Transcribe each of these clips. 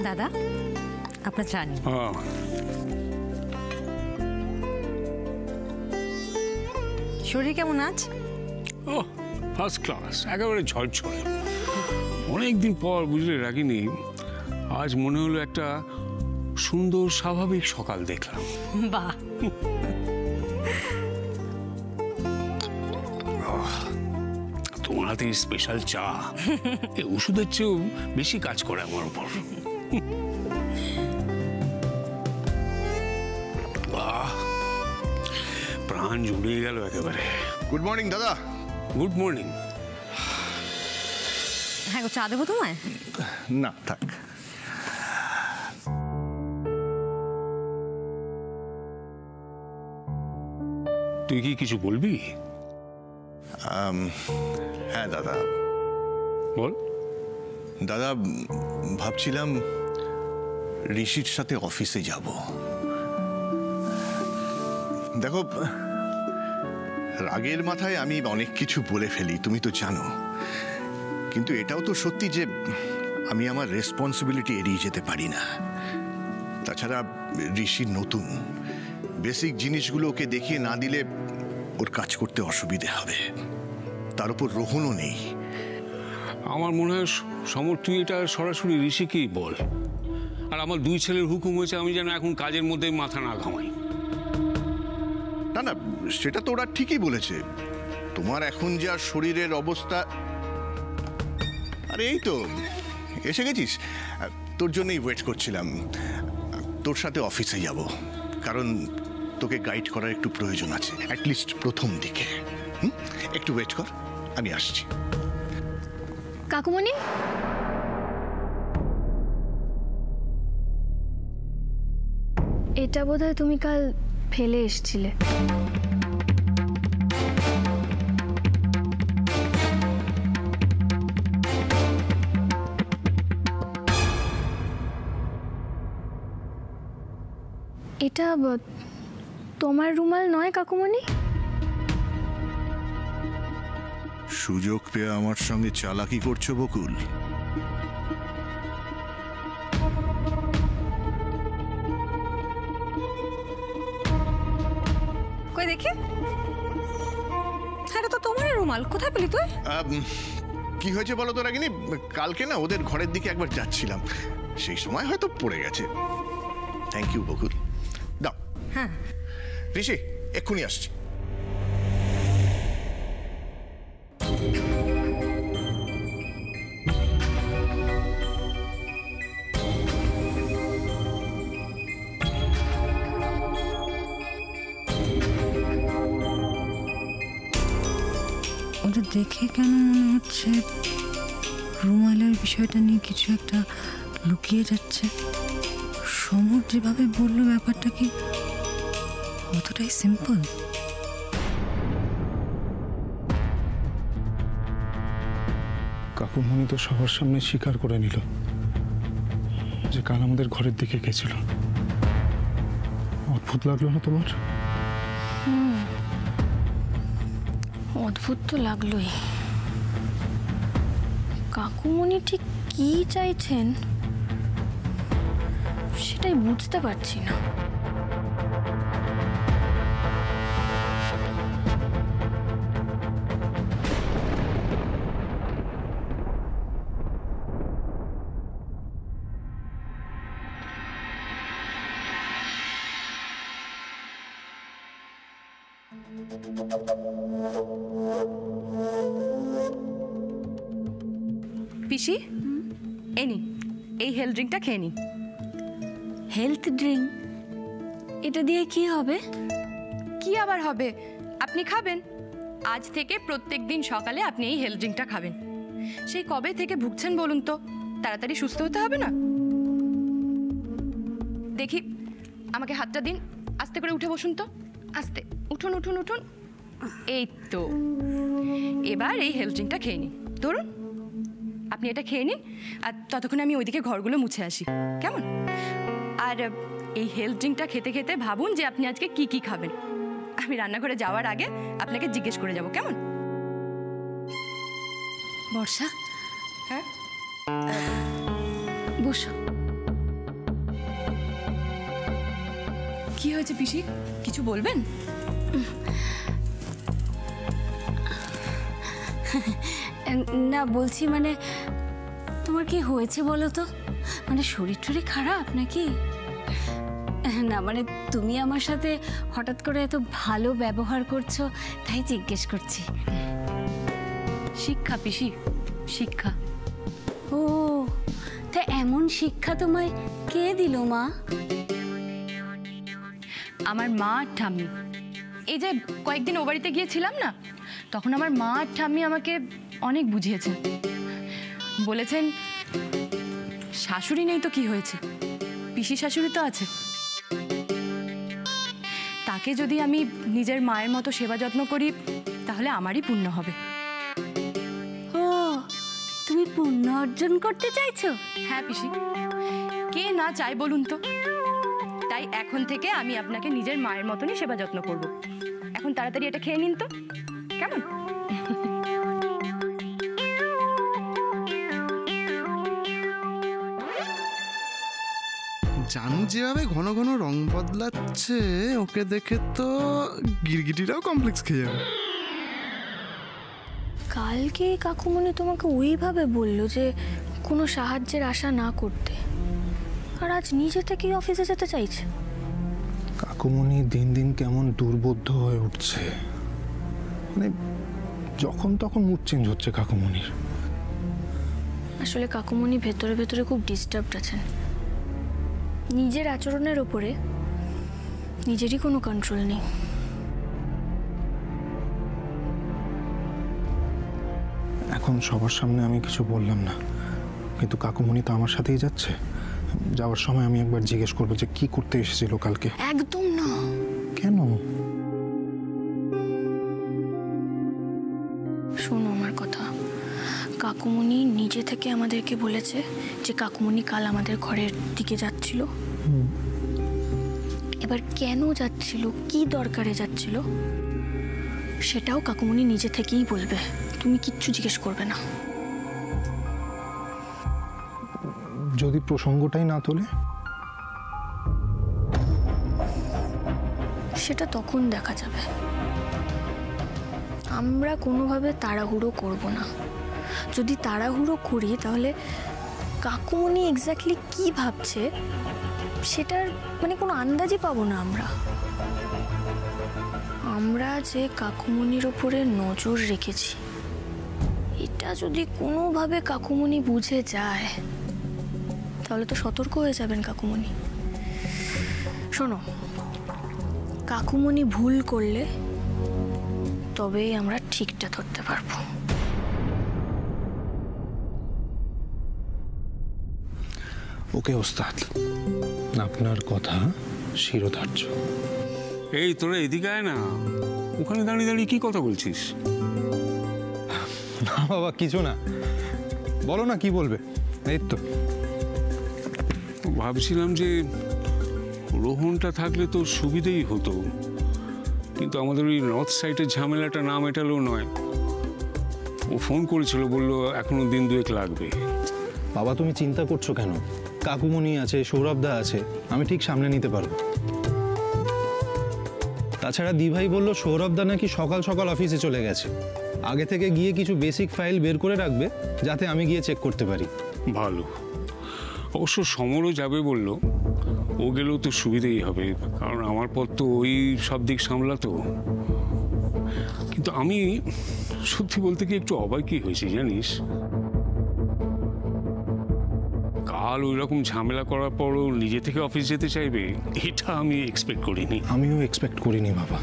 দাদা আপনার চা নিন। শরীর কেমন আজ? ও ফার্স্ট ক্লাস, একেবারে ঝরঝরে। অনেকদিন পর বুঝলে রাগিনী, আজ মনে হলো একটা সুন্দর স্বাভাবিক সকাল দেখলাম। বাহ, তোমার হাতে স্পেশাল চা এই ওষুধের চেয়েও বেশি কাজ করে আমার উপর। বাহ, প্রাণ জুড়িয়ে গেল একেবারে। গুড মর্নিং দাদা। Good morning. হ্যাঁ গো, চা দেবো তোমায়? না থাক। তুই কি কিছু বলবি? হ্যাঁ দাদা। বল। দাদা ভাবছিলাম ঋষির সাথে অফিসে যাব। দেখো, রাগের মাথায় আমি অনেক কিছু বলে ফেলি, তুমি তো জানো। কিন্তু এটাও তো সত্যি যে আমি আমার রেসপন্সিবিলিটি এড়িয়ে যেতে পারি না। তাছাড়া ঋষি নতুন, বেসিক জিনিসগুলো ওকে দেখিয়ে না দিলে ওর কাজ করতে অসুবিধে হবে। তার উপর রোহনও নেই। আমার মনে হয় সমর, তুই এটা সরাসরি ঋষিকেই বল। আর আমার দুই ছেলের হুকুম হয়েছে আমি যেন এখন কাজের মধ্যে মাথা না ঘামাই। না না, সেটা তো ওরা ঠিকই বলেছে। তোমার এখন যা শরীরের অবস্থা। আরে এই তো এসে গেছিস, তোর জন্যই ওয়েট করছিলাম। তোর সাথে অফিসে যাব, কারণ তোকে গাইড করার একটু প্রয়োজন আছে, অ্যাটলিস্ট প্রথম দিকে। একটু ওয়েট কর, আমি আসছি। কাকুমণি, এটা বোধহয় তুমি কাল ফেলে এসেছিলে। এটা তোমার রুমাল নয় কাকুমণি? সুযোগ পেয়ে আমার সঙ্গে চালাকি করছো বকুল? কই দেখি। হ্যাঁ, এটা তো তোমার রুমাল। কোথায় পেলি তুই? কি হয়েছে বলো তো রাগিনী, কালকে না ওদের ঘরের দিকে একবার যাচ্ছিলাম, সেই সময় হয়তো পড়ে গেছে। থ্যাংক ইউ বকুল, দাও। হ্যাঁ ঋষি, এক্ষুনি আসছি। ওটা দেখে কেন মনে হচ্ছে রুমালের বিষয়টা নিয়ে কিছু একটা লুকিয়ে যাচ্ছে। সমর যেভাবে বললো, ব্যাপারটা কি অতটাই সিম্পল? কাকুমণি তো সবার সামনে স্বীকার করে নিল যে কাল আমাদের ঘরের দিকে গেছিল। অদ্ভুত লাগলো না তোমার? অদ্ভুত তো লাগলোই। কাকুমণি ঠিক কি চাইছেন সেটাই বুঝতে পারছি না। পিসি, এই নিন, এই হেলথ ড্রিঙ্কটা খেয়ে নিন। Health drink? এটা দিয়ে কি হবে? কি আবার হবে, আপনি খাবেন। আজ থেকে প্রত্যেক দিন সকালে আপনি এই হেলথ ড্রিঙ্কটা খাবেন। সেই কবে থেকে ভুগছেন বলুন তো, তাড়াতাড়ি সুস্থ হতে হবে না? দেখি, আমাকে হাতটা দিন, আস্তে করে উঠে বসুন তো। আস্তে উঠুন উঠুন উঠুন, এই তো। এবার এই হেলথ ড্রিঙ্কটা খেয়ে নিন, ধরুন। আপনি এটা খেয়ে নিন, আর ততক্ষণে আমি ওইদিকে ঘরগুলো মুছে আসি, কেমন? আর এই হেলথ ড্রিঙ্কটা খেতে খেতে ভাবুন যে আপনি আজকে কি কি খাবেন। আমি রান্নাঘরে যাওয়ার আগে আপনাকে জিজ্ঞেস করে যাব, কেমন? বর্ষা, হ্যাঁ বসো। কি হয়েছে পিসি, কিছু বলবেন? না বলছি মানে তোমার কি হয়েছে বলো তো, মানে শরীর টরীর খারাপ নাকি? না মানে তুমি আমার সাথে হঠাৎ করে এত ভালো ব্যবহার করছো তাই জিজ্ঞেস করছি। শিক্ষা পিসি, শিক্ষা। ও তা এমন শিক্ষা তোমায় কে দিল মা? আমার মা আর ঠাম্মি। এই যে কয়েকদিন ও বাড়িতে গিয়েছিলাম না, তখন আমার মা আর ঠাম্মি আমাকে অনেক বুঝিয়েছেন। বলেছেন শাশুড়ি নেই তো কি হয়েছে, পিসি শাশুড়ি তো আছে। তাকে যদি আমি নিজের মায়ের মতো সেবা যত্ন করি তাহলে আমারই পুণ্য হবে। ও তুমি পুণ্য অর্জন করতে চাইছো? হ্যাঁ পিসি, কে না চাই বলুন তো। তাই এখন থেকে আমি আপনাকে নিজের মায়ের মতনই সেবা যত্ন করব। এখন তাড়াতাড়ি এটা খেয়ে নিন তো, কেমন? জানু যেভাবে ঘন ঘন রং বদলাচ্ছে ওকে দেখে তো গিরগিটিরাও কমপ্লেক্স খেয়ে যাবে। কালকে কাকুমনি তোমাকে ওইভাবে বললো যে কোনো সাহায্যের আশা না করতে, আর আজ নিজে থেকেই অফিসে যেতে চাইছে। কাকুমনি দিন দিন কেমন দুর্বোধ্য হয়ে উঠছে, মানে যখন তখন মুড চেঞ্জ হচ্ছে কাকুমনির। আসলে কাকুমনি ভেতরে ভেতরে খুব ডিস্টার্বড আছেন। নিজের আচরণের ওপরে নিজেরই কোনো কন্ট্রোল নেই। এখন সবার সামনে আমি কিছু বললাম না, কিন্তু কাকুমনি তো আমার সাথেই যাচ্ছে। যাওয়ার সময় আমি একবার জিজ্ঞেস করবো যে কি করতে এসেছিল কালকে। একদম না। কেন? শোনো আমার কথা, কাকুমনি নিজে থেকে আমাদেরকে বলেছে যে কাকুমনি কাল আমাদের ঘরের দিকে যাচ্ছিল। এবার কেন যাচ্ছিল, কি দরকারে যাচ্ছিল, সেটাও কাকুমনি নিজে থেকেই বলবে। তুমি কিচ্ছু জিজ্ঞেস করবে না। যদি প্রসঙ্গটাই না তোলে? সেটা তখন দেখা যাবে। আমরা কোনোভাবে তাড়াহুড়ো করব না। যদি তাড়াহুড়ো করি তাহলে কাকুমনি এক্স্যাক্টলি কি ভাবছে সেটার মানে কোনো আন্দাজই পাবো না আমরা। আমরা যে কাকুমনির ওপরে নজর রেখেছি, এটা যদি কোনোভাবে কাকুমনি বুঝে যায় তাহলে তো সতর্ক হয়ে যাবেন কাকুমনি। শোনো, কাকুমনি ভুল করলে তবেই আমরা ঠিকটা ধরতে পারবো। ওকে ওস্তাদ, আপনার কথা শিরোধার্য। এই তোরা এদিকে আয় না, ওখানে দাঁড়িয়ে দাঁড়িয়ে কি কথা বলছিস? না বাবা কিছু না, বলো না কি বলবে। এই তো ভাবছিলাম যে রোহনটা থাকলে তো সুবিধেই হতো, কিন্তু আমাদের ওই নর্থ সাইডের ঝামেলাটা না মেটালেও নয়। ও ফোন করেছিল, বললো এখনো দিন দুয়েক লাগবে। বাবা তুমি চিন্তা করছো কেন? কাকুমনি আছে, সৌরভদা আছে, আমি ঠিক সামনে নিতে পারবো। তাছাড়া দিভাই বললো সৌরভদা নাকি সকাল সকাল অফিসে চলে গেছে, আগে থেকে গিয়ে কিছু বেসিক ফাইল বের করে রাখবে যাতে আমি গিয়ে চেক করতে পারি। ভালো, অবশ্য সমরও যাবে বললো। ও গেলেও তো সুবিধেই হবে, কারণ আমার পর তো ওই সব দিক সামলাতো। কিন্তু আমি সত্যি বলতে কি একটু অবাকই হয়েছি জানিস। কাল ওই রকম ঝামেলা করার পরও নিজে থেকে অফিস যেতে চাইবে, এটা আমি এক্সপেক্ট করিনি। আমিও এক্সপেক্ট করিনি বাবা।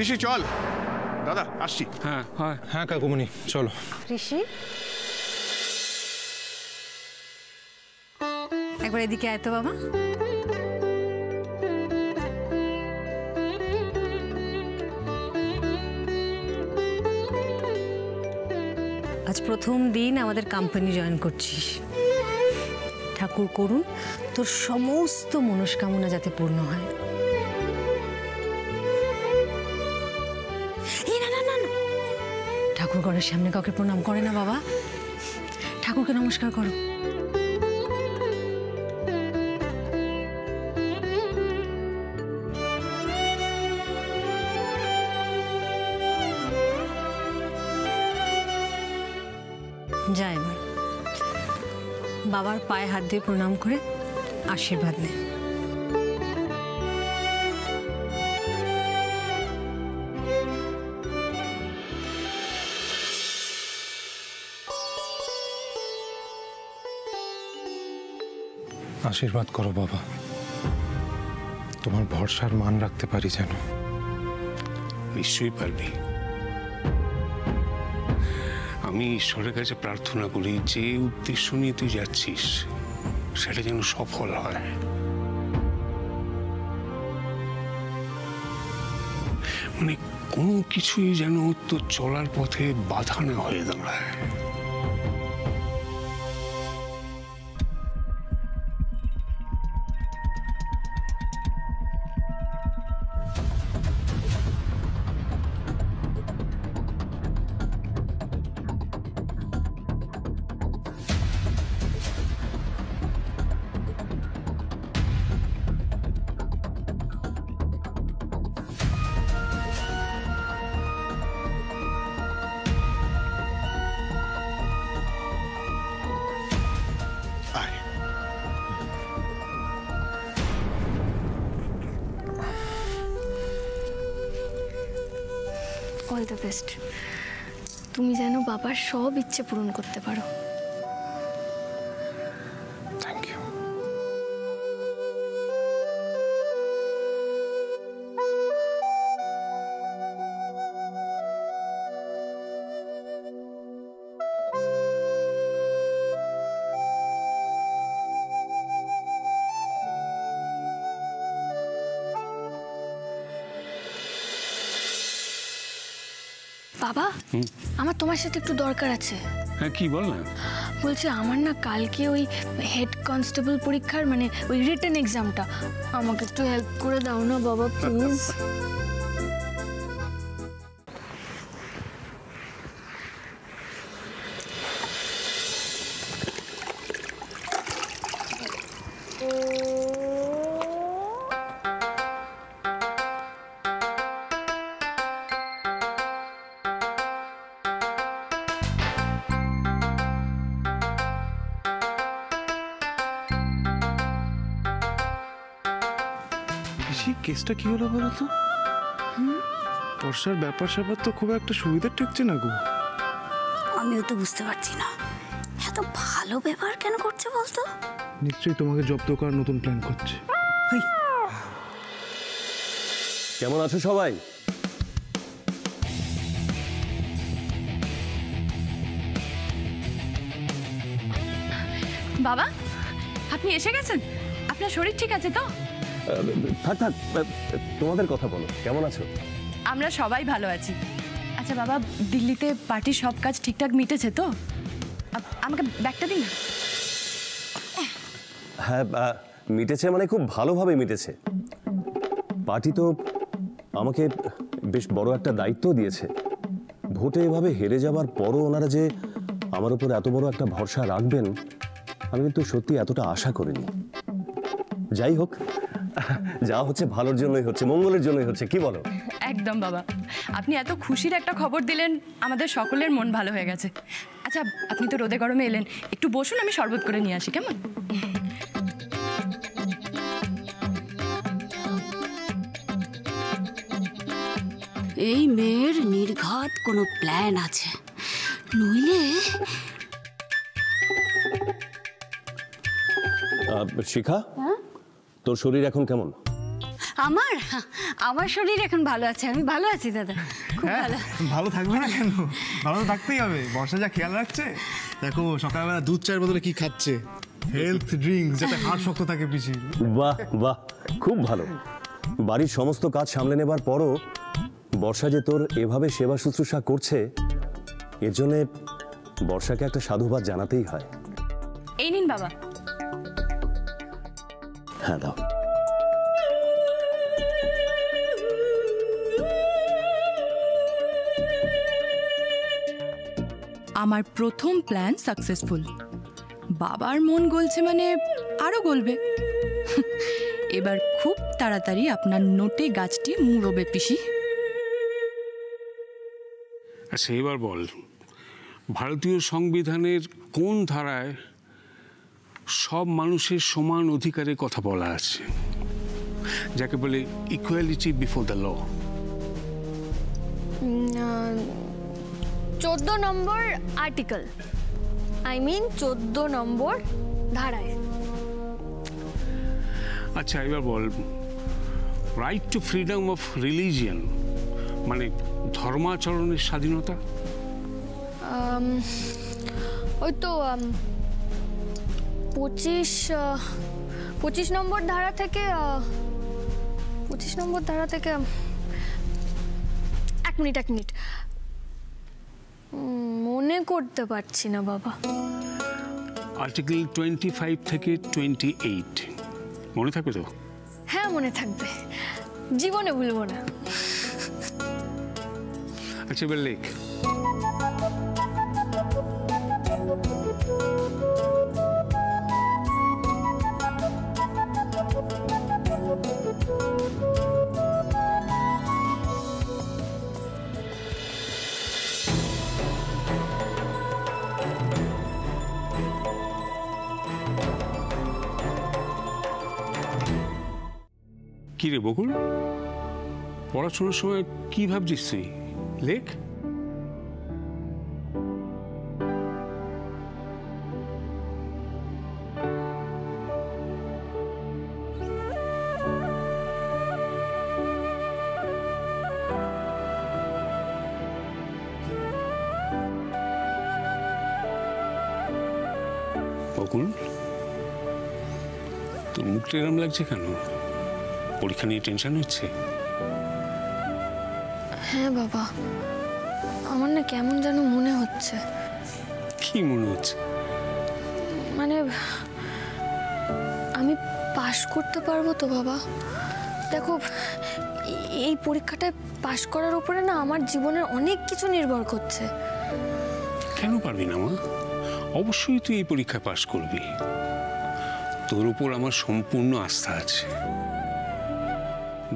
ঋষি চল, দাদা আসছি। হ্যাঁ হ্যাঁ হ্যাঁ কাকুমনি চলো। ঋষি একবার এদিকে আয় তো বাবা। আজ প্রথম দিন আমাদের কোম্পানি জয়েন করছিস। ঠাকুর করুন তোর সমস্ত মনস্কামনা যাতে পূর্ণ হয়। এই না না না না, ঠাকুর ঘরের সামনে কাউকে প্রণাম করে না বাবা, ঠাকুরকে নমস্কার করো। যা এবার বাবার পায়ে হাত দিয়ে প্রণাম করে আশীর্বাদ নে। আশীর্বাদ করো বাবা, তোমার ভরসার মান রাখতে পারি যেন। নিশ্চয়ই পারবি। আমি ঈশ্বরের কাছে প্রার্থনা করি যে উদ্দেশ্য নিয়ে তুই যাচ্ছিস সেটা যেন সফল হয়। মানে কোনো কিছুই যেন তোর চলার পথে বাধা না হয়ে দাঁড়ায়। All the best. তুমি যেন বাবার সব ইচ্ছে পূরণ করতে পারো। Thank you. বাবা, আমার তোমার সাথে একটু দরকার আছে। হ্যাঁ, কি বল না। বলছি আমার না কালকে ওই হেড কনস্টেবল পরীক্ষার মানে ওই রিটেন এক্সামটা, আমাকে একটু হেল্প করে দাও না বাবা প্লিজ। কেসটা কি হলো বলো তো? বর্ষার ব্যাপার স্যাপার তো খুব একটা সুবিধার ঠেকছে না গো। আমিও তো বুঝতে পারছি না এত ভালো ব্যবহার কেন করছে বলতো। নিশ্চয়ই তোমাকে জব্দ করার নতুন প্ল্যান করছে। কেমন আছো সবাই? বাবা, আপনি এসে গেছেন? আপনার শরীর ঠিক আছে তো? থাক থাক, তোমাদের কথা বলো, কেমন আছো? আমরা সবাই ভালো আছি। আচ্ছা বাবা, দিল্লিতে পার্টির সব কাজ ঠিকঠাক মিটেছে তো? আমাকে ব্যাগটা দিন না। হ্যাঁ, মিটেছে মানে খুব ভালোভাবে মিটেছে। পার্টি তো আমাকে বেশ বড় একটা দায়িত্ব দিয়েছে। ভোটে এভাবে হেরে যাবার পরও ওনারা যে আমার উপর এত বড় একটা ভরসা রাখবেন আমি কিন্তু সত্যি এতটা আশা করিনি। যাই হোক, যা হচ্ছে ভালোর জন্যই হচ্ছে, মঙ্গলের জন্যই হচ্ছে, কি বলো? একদম বাবা, আপনি এত খুশির একটা খবর দিলেন, আমাদের সকলের মন ভালো হয়ে গেছে। আচ্ছা, আপনি তো রোদে গরমে এলেন, একটু বসুন, আমি শরবত করে নিয়ে আসি, কেমন? এই মেয়ের নির্ঘাত কোনো প্ল্যান আছে, নইলে। শিখা, তোর শরীর এখন কেমন? আমার শরীর এখন ভালো আছে, আমি ভালো আছি দাদা, খুব ভালো। ভালো থাকবে না কেন? ভালো তো থাকতেই হবে। বর্ষা যা খেয়াল রাখছে, দেখো সকালবেলা দুধ চায়ের বদলে কি খাচ্ছে, হেলথ ড্রিঙ্কস, যাতে হাড় শক্ত থাকে পিছি। বাহ বাহ, খুব ভালো। বাড়ির সমস্ত কাজ সামলে নেবার পরও বর্ষা যে তোর এভাবে সেবা শুশ্রূষা করছে, এর জন্যে বর্ষাকে একটা সাধুবাদ জানাতেই হয়। এই নিন বাবা। হ্যাঁ, দাও। আমার প্রথম প্ল্যান সাকসেসফুল। বাবার মন গলছে মানে আরো গলবে। এবার খুব তাড়াতাড়ি আপনার নোটে গাছটি মুড়বে পিসি। আচ্ছা, এবার বল, ভারতীয় সংবিধানের কোন ধারায় সব মানুষের সমান অধিকারের কথা বলা আছে, যাকে বলে ইকুয়ালিটি বিফোর দ্য ল? 14 নম্বর আর্টিকেল, 14 নম্বর ধারায়। আচ্ছা, এবার বল, right to freedom of religion মানে ধর্মাচরণের স্বাধীনতা? ওই তো 25 নম্বর ধারা থেকে 25 নম্বর ধারা থেকে এক মিনিট মনে করতে পারছি না বাবা। আর্টিকেল 25 থেকে 28 মনে থাকবে তো? হ্যাঁ মনে থাকবে, জীবনে ভুলবো না। আচ্ছা, এবার লেখ। কি রে বকুল, পড়াশোনার সময় কি ভাবছিস তুই? লেখ। বকুল, তোর মুখটা এরম লাগছে কেন? পরীক্ষা নিয়ে টেনশন হচ্ছে? হ্যাঁ বাবা, আমার না কেমন যেন মনে হচ্ছে। কি মনে হচ্ছে? মানে আমি পাশ করতে পারবো তো বাবা? দেখো, এই পরীক্ষাটায় পাশ করার উপরে না আমার জীবনের অনেক কিছু নির্ভর করছে। কেন পারবি না মা? অবশ্যই তুই এই পরীক্ষায় পাশ করবি, তোর উপর আমার সম্পূর্ণ আস্থা আছে।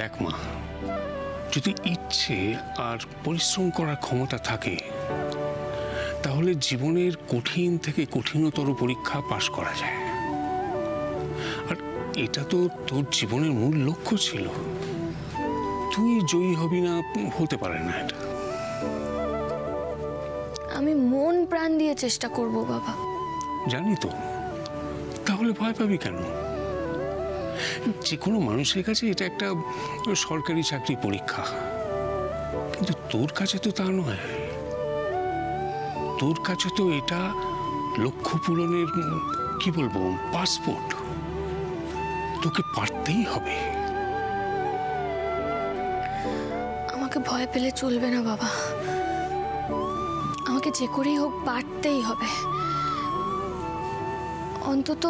দেখ মা, যদি ইচ্ছে আর পরিশ্রম করার ক্ষমতা থাকে তাহলে জীবনের কঠিন থেকে কঠিনতর পরীক্ষা পাশ করা যায়। আর এটা তো তোর জীবনের মূল লক্ষ্য ছিল। তুই জয়ী হবি না হতে পারে না এটা। আমি মন প্রাণ দিয়ে চেষ্টা করব বাবা। জানি তো, তাহলে ভয় পাবি কেন? যে কোনো মানুষের কাছে এটা একটা সরকারি চাকরি পরীক্ষা, কিন্তু তোর কাছে তো তা নয়। তোর কাছে তো এটা লক্ষ্য পূরণের কি বলবো পাসপোর্ট। তোকে পারতেই হবে। আমাকে ভয় পেলে চলবে না বাবা, আমাকে যে করেই হোক পারতেই হবে। অন্তত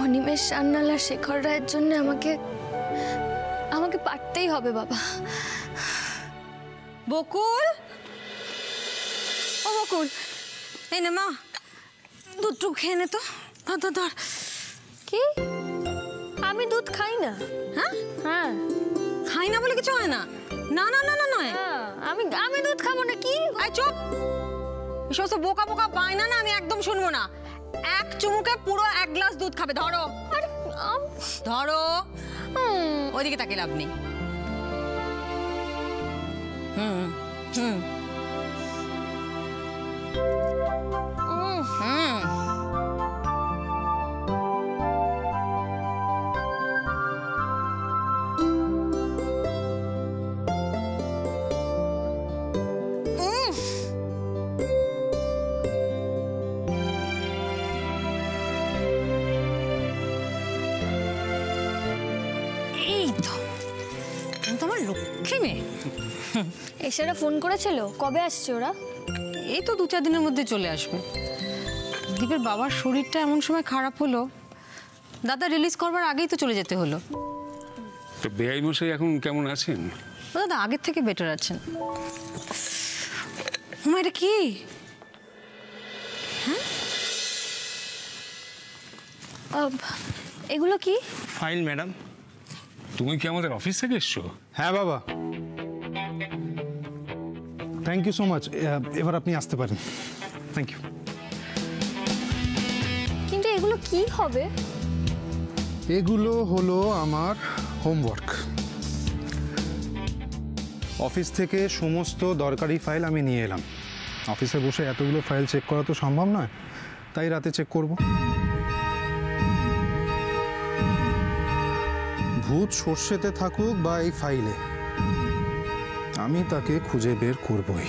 অনিমেষ সান্যাল আর শেখর রায়ের জন্য আমাকে পারতেই হবে বাবা। বকুল, ও বকুল, এই না মা, দুধটুকু খেয়ে নে তো। ধর। কি? আমি দুধ খাই না। হ্যাঁ হ্যাঁ, খাই না বলে কিছু হয় না। না না না না নয়, আমি দুধ খাবো না। কি? চুপ, এই সমস্ত বোকা বোকা বায়না না আমি একদম শুনবো না। এক চুমুকে পুরো 1 গ্লাস দুধ খাবে। ধরো ধরো, ওইদিকে তাকিয়ে লাভ নেই। হুম হুম হুম লক্ষ্মী মেয়ে। এসেরা ফোন করেছিল? কবে আসছে ওরা? এই তো 2-4 দিনের মধ্যে চলে আসবে। দীপের বাবার শরীরটা এমন সময় খারাপ হলো, দাদা রিলিজ করবার আগেই তো চলে যেতে হলো। তো বেআই মশাই এখন কেমন আছেন? দাদা আগের থেকে বেটার আছেন। হুমা, এটা কি? হ্যাঁ, এগুলো কি? File madam. তুমি কি আমাদের অফিস থেকে এসছো? হ্যাঁ বাবা। Thank you so much. এবার আপনি আসতে পারেন। Thank you. কিন্তু এগুলো কি হবে? এগুলো হলো আমার হোমওয়ার্ক। অফিস থেকে সমস্ত দরকারি ফাইল আমি নিয়ে এলাম। অফিসে বসে এতগুলো ফাইল চেক করা তো সম্ভব নয়, তাই রাতে চেক করব। ভূত সর্ষেতে থাকুক বা এই ফাইলে, আমি তাকে খুঁজে বের করবই।